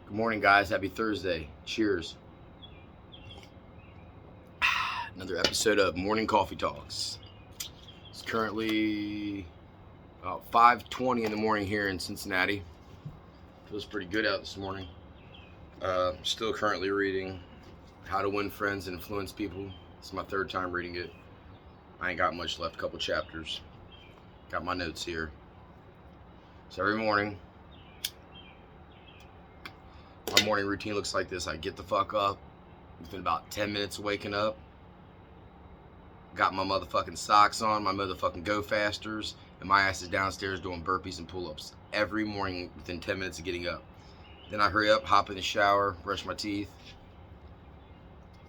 Good morning, guys. Happy Thursday. Cheers. Another episode of Morning Coffee Talks. It's currently about 5:20 in the morning here in Cincinnati. Feels pretty good out this morning. Still currently reading How to Win Friends and Influence People. It's my third time reading it. I ain't got much left, a couple chapters. Got my notes here. So every morning, my morning routine looks like this. I get the fuck up within about 10 minutes of waking up. Got my motherfucking socks on, my motherfucking Go Fasters, and my ass is downstairs doing burpees and pull-ups every morning within 10 minutes of getting up. Then I hurry up, hop in the shower, brush my teeth,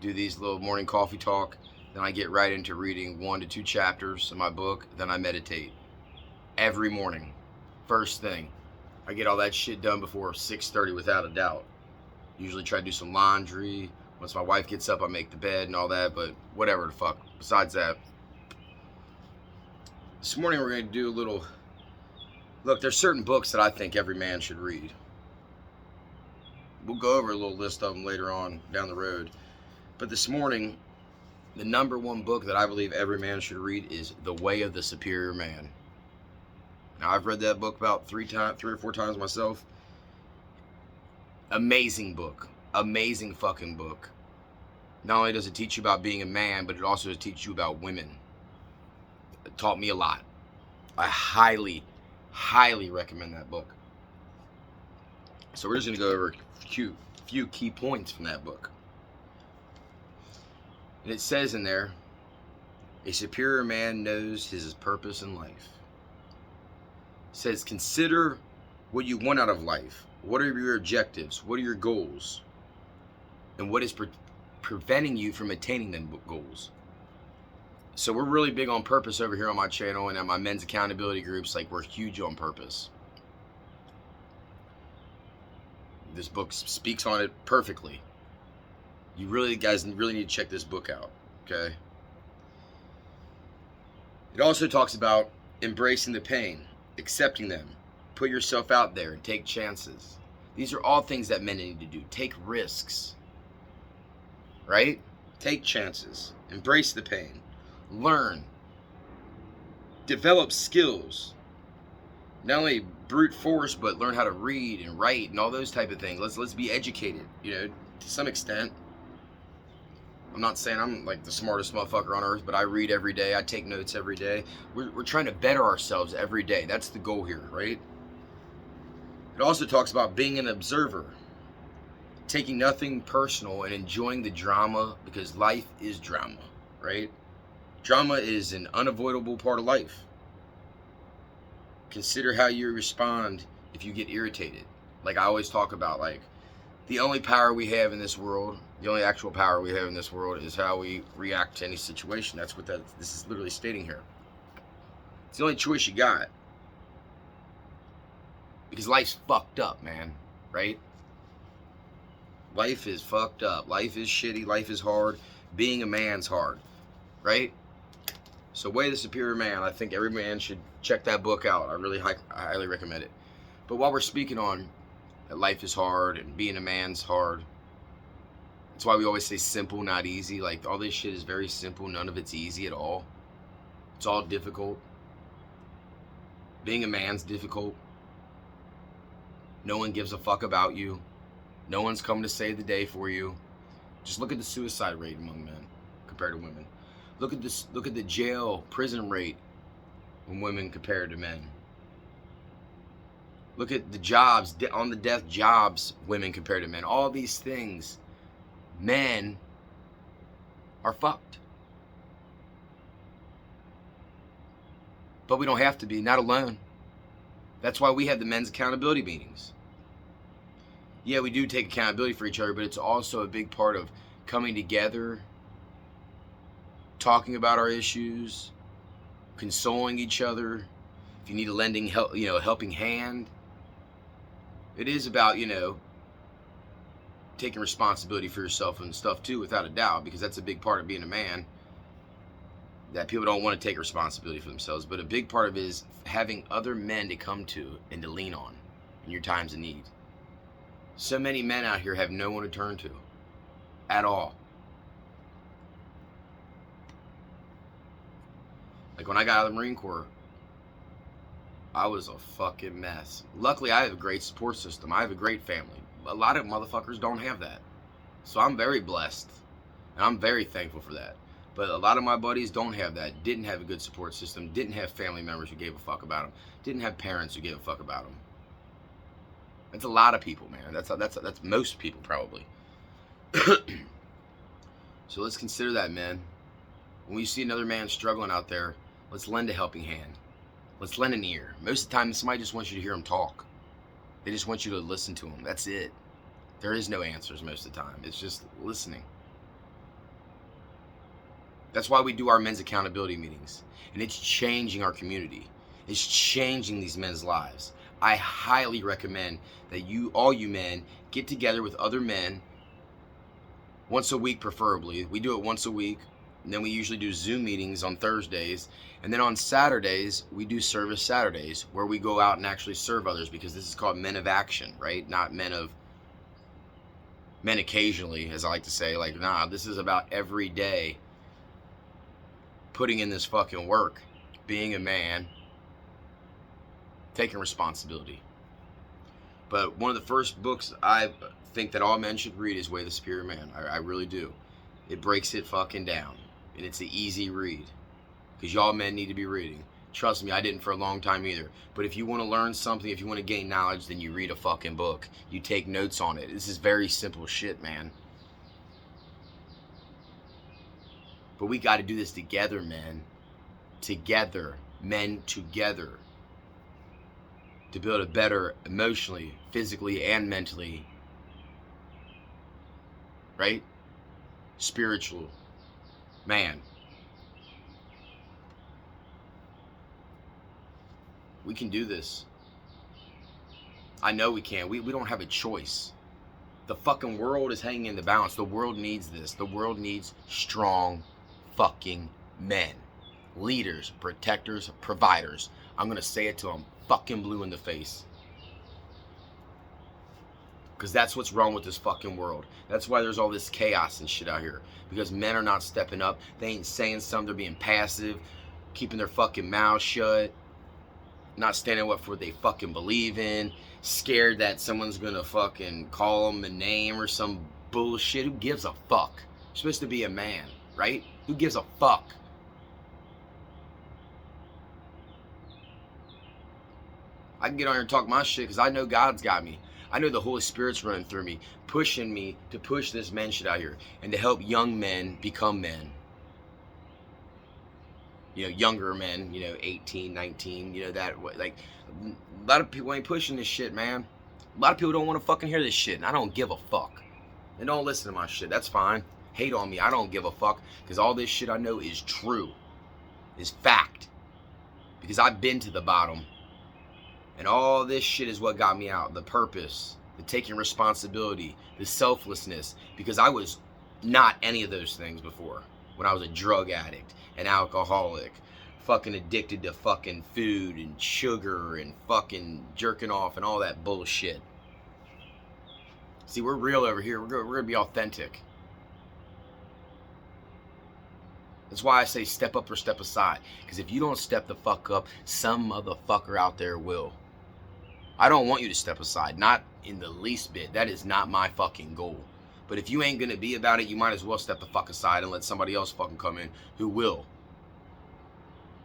do these little morning coffee talk. Then I get right into reading 1 to 2 chapters of my book. Then I meditate every morning. First thing. I get all that shit done before 6:30 without a doubt. Usually try to do some laundry. Once my wife gets up, I make the bed and all that, but whatever the fuck. Besides that, this morning we're going to do a little... Look, there's certain books that I think every man should read. We'll go over a little list of them later on down the road. But this morning, the number one book that I believe every man should read is The Way of the Superior Man. Now, I've read that book about 3 or 4 times myself. Amazing book. Amazing fucking book. Not only does it teach you about being a man, but it also does teach you about women. It taught me a lot. I highly, highly recommend that book. So we're just going to go over a few key points from that book. And it says in there, a superior man knows his purpose in life. It says, consider what you want out of life. What are your objectives? What are your goals? And what is preventing you from attaining them goals? So we're really big on purpose over here on my channel and at my men's accountability groups. Like, we're huge on purpose. This book speaks on it perfectly. You really, guys, really need to check this book out, okay? It also talks about embracing the pain, accepting them, put yourself out there and take chances. These are all things that men need to do. Take risks, right? Take chances, embrace the pain, learn, develop skills. Not only brute force, but learn how to read and write and all those type of things. Let's be educated, to some extent. I'm not saying I'm like the smartest motherfucker on earth, but I read every day. I take notes every day. We're trying to better ourselves every day. That's the goal here, right? It also talks about being an observer, taking nothing personal and enjoying the drama, because life is drama, right? Drama is an unavoidable part of life. Consider how you respond if you get irritated. Like I always talk about, like, the only power we have in this world, the only actual power we have in this world is how we react to any situation. That's what this is literally stating here. It's the only choice you got. Because life's fucked up, man, right? Life is fucked up. Life is shitty. Life is hard. Being a man's hard, right? So Way of the Superior Man, I think every man should check that book out. I highly recommend it. But while we're speaking on that life is hard and being a man's hard, that's why we always say simple, not easy. Like, all this shit is very simple. None of it's easy at all. It's all difficult. Being a man's difficult. No one gives a fuck about you. No one's coming to save the day for you. Just look at the suicide rate among men compared to women. Look at the jail, prison rate when women compared to men. Look at the jobs, on the death jobs, women compared to men. All these things, men are fucked. But we don't have to be, not alone. That's why we have the men's accountability meetings. Yeah, we do take accountability for each other, but it's also a big part of coming together, talking about our issues, consoling each other. If you need a helping hand, it is about, taking responsibility for yourself and stuff too, without a doubt, because that's a big part of being a man, that people don't want to take responsibility for themselves. But a big part of it is having other men to come to and to lean on in your times of need. So many men out here have no one to turn to at all. Like when I got out of the Marine Corps, I was a fucking mess. Luckily, I have a great support system. I have a great family. A lot of motherfuckers don't have that. So I'm very blessed. And I'm very thankful for that. But a lot of my buddies don't have that. Didn't have a good support system. Didn't have family members who gave a fuck about them. Didn't have parents who gave a fuck about them. That's a lot of people, man. That's most people, probably. So let's consider that, man. When we see another man struggling out there, let's lend a helping hand. Let's lend an ear. Most of the time, somebody just wants you to hear them talk. They just want you to listen to them. That's it. There is no answers most of the time. It's just listening. That's why we do our men's accountability meetings. And it's changing our community. It's changing these men's lives. I highly recommend that all you men, get together with other men once a week, preferably. We do it once a week. And then we usually do Zoom meetings on Thursdays. And then on Saturdays, we do Service Saturdays, where we go out and actually serve others, because this is called Men of Action, right? Not men occasionally, as I like to say. Like, nah, this is about every day putting in this fucking work, being a man, taking responsibility. But one of the first books I think that all men should read is Way of the Superior Man. I really do. It breaks it fucking down. And it's an easy read. Because y'all men need to be reading. Trust me, I didn't for a long time either. But if you want to learn something, if you want to gain knowledge, then you read a fucking book. You take notes on it. This is very simple shit, man. But we got to do this together, men. Together. Men together. To build a better, emotionally, physically, and mentally, right? Spiritual man. We can do this. I know we can. We don't have a choice. The fucking world is hanging in the balance. The world needs this. The world needs strong fucking men. Leaders, protectors, providers. I'm going to say it till I'm fucking blue in the face. Because that's what's wrong with this fucking world. That's why there's all this chaos and shit out here. Because men are not stepping up. They ain't saying something. They're being passive. Keeping their fucking mouths shut. Not standing up for what they fucking believe in. Scared that someone's gonna fucking call them a name or some bullshit. Who gives a fuck? You're supposed to be a man, right? Who gives a fuck? I can get on here and talk my shit because I know God's got me. I know the Holy Spirit's running through me, pushing me to push this man shit out here and to help young men become men. You know, younger men, 18, 19, that, like, a lot of people ain't pushing this shit, man. A lot of people don't want to fucking hear this shit, and I don't give a fuck. They don't listen to my shit, that's fine. Hate on me, I don't give a fuck, because all this shit I know is true, is fact. Because I've been to the bottom, and all this shit is what got me out. The purpose, the taking responsibility, the selflessness, because I was not any of those things before. When I was a drug addict, an alcoholic, fucking addicted to fucking food and sugar and fucking jerking off and all that bullshit. See, we're real over here. We're gonna be authentic. That's why I say step up or step aside. Because if you don't step the fuck up, some motherfucker out there will. I don't want you to step aside. Not in the least bit. That is not my fucking goal. But if you ain't gonna be about it, you might as well step the fuck aside and let somebody else fucking come in who will.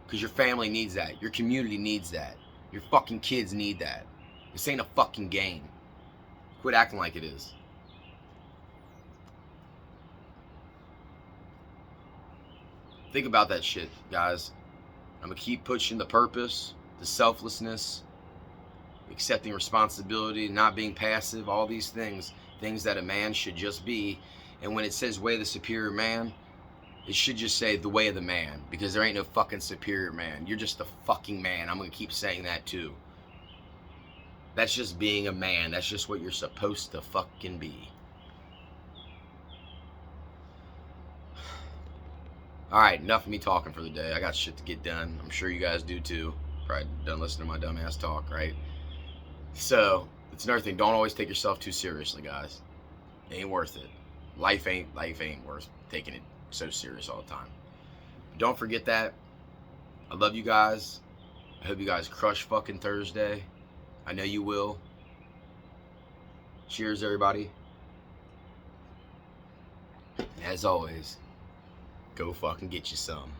Because your family needs that. Your community needs that. Your fucking kids need that. This ain't a fucking game. Quit acting like it is. Think about that shit, guys. I'm gonna keep pushing the purpose, the selflessness, accepting responsibility, not being passive, all these things. Things that a man should just be. And when it says Way of the Superior Man, it should just say the way of the man. Because there ain't no fucking superior man. You're just a fucking man. I'm going to keep saying that too. That's just being a man. That's just what you're supposed to fucking be. Alright, enough of me talking for the day. I got shit to get done. I'm sure you guys do too. Probably done listening to my dumb ass talk, right? So, the It's another thing. Don't always take yourself too seriously, guys. It ain't worth it. Life ain't worth taking it so serious all the time. But don't forget that. I love you guys. I hope you guys crush fucking Thursday. I know you will. Cheers, everybody. As always, go fucking get you some.